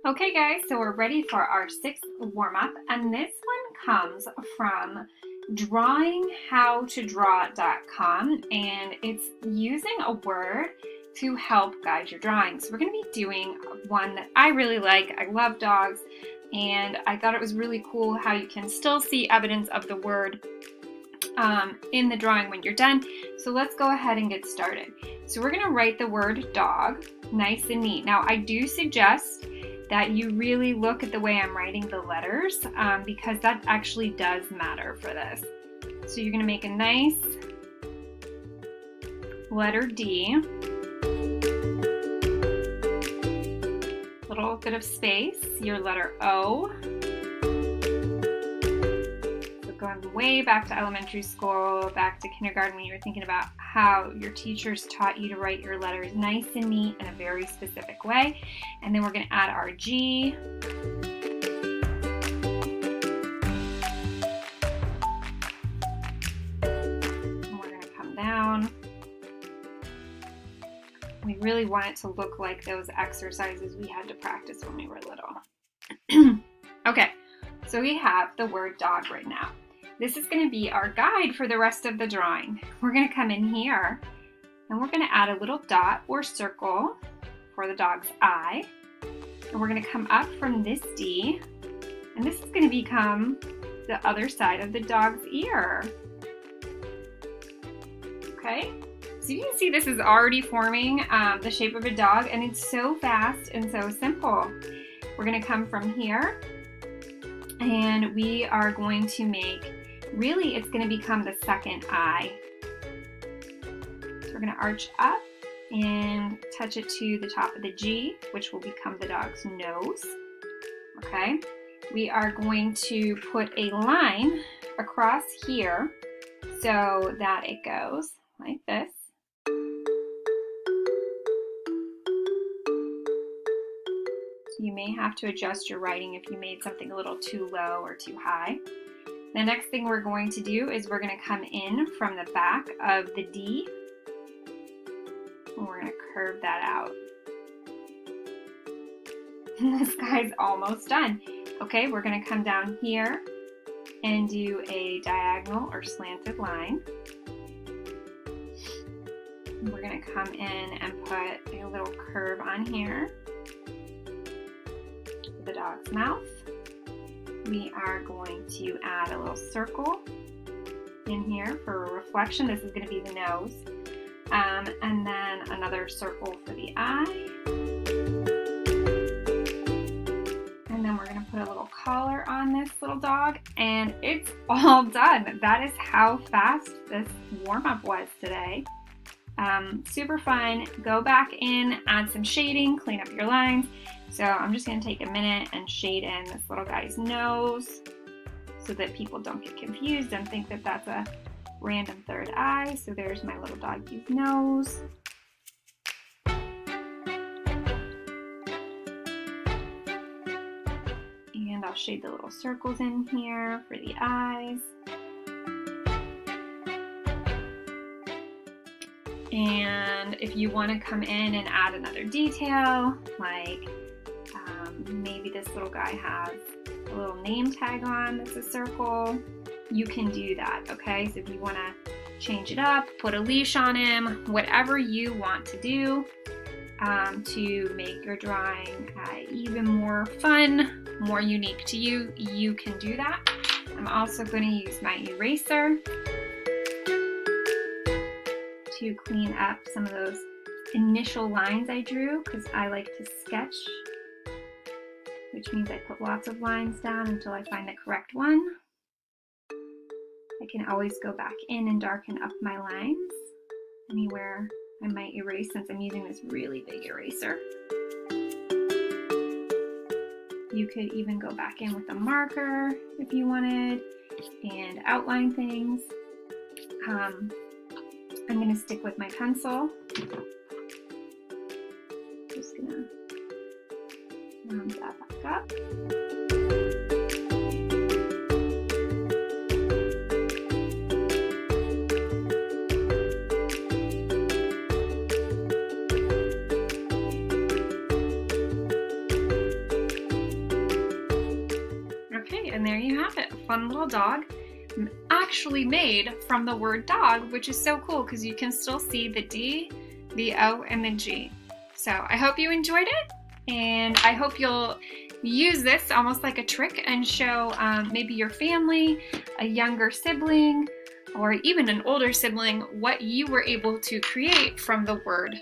Okay guys, so we're ready for our sixth warm-up, and this one comes from drawinghowtodraw.com, and it's using a word to help guide your drawing. So we're going to be doing one that I really like. I love dogs, and I thought it was really cool how you can still see evidence of the word in the drawing when you're done. So let's go ahead and get started. So we're going to write the word dog nice and neat. Now I do suggest that you really look at the way I'm writing the letters because that actually does matter for this. So you're going to make a nice letter D, little bit of space, your letter O. So going way back to elementary school, back to kindergarten when you were thinking about how your teachers taught you to write your letters nice and neat in a very specific way. And then we're going to add our G. And we're going to come down. We really want it to look like those exercises we had to practice when we were little. Okay, so we have the word dog right now. This is going to be our guide for the rest of the drawing. We're going to come in here and we're going to add a little dot or circle for the dog's eye. And we're going to come up from this D, and this is going to become the other side of the dog's ear. Okay, so you can see this is already forming the shape of a dog, and it's so fast and so simple. We're going to come from here and we are going to make, really it's going to become the second eye. So we're going to arch up and touch it to the top of the G, which will become the dog's nose. Okay, we are going to put a line across here so that it goes like this. So you may have to adjust your writing if you made something a little too low or too high. The next thing we're going to do is we're going to come in from the back of the D, and we're going to curve that out. This guy's almost done. Okay, we're going to come down here and do a diagonal or slanted line. And we're going to come in and put a little curve on here for the dog's mouth. We are going to add a little circle in here for a reflection. This is going to be the nose. And then another circle for the eye. And then we're going to put a little collar on this little dog, and it's all done. That is how fast this warm-up was today. Super fun. Go back in, add some shading, clean up your lines. So I'm just going to take a minute and shade in this little guy's nose so that people don't get confused and think that that's a random third eye. So there's my little doggy's nose. And I'll shade the little circles in here for the eyes. And if you want to come in and add another detail, like maybe this little guy has a little name tag on that's a circle, you can do that, okay? So if you want to change it up, put a leash on him, whatever you want to do to make your drawing even more fun, more unique to you, you can do that. I'm also going to use my eraser to clean up some of those initial lines I drew, because I like to sketch, which means I put lots of lines down until I find the correct one. I can always go back in and darken up my lines anywhere I might erase, since I'm using this really big eraser. You could even go back in with a marker if you wanted and outline things. I'm going to stick with my pencil. Just going to round that back up. And there you have it, a fun little dog actually made from the word dog, which is so cool because you can still see the D, the O, and the G. So I hope you enjoyed it, and I hope you'll use this almost like a trick and show maybe your family, a younger sibling, or even an older sibling what you were able to create from the word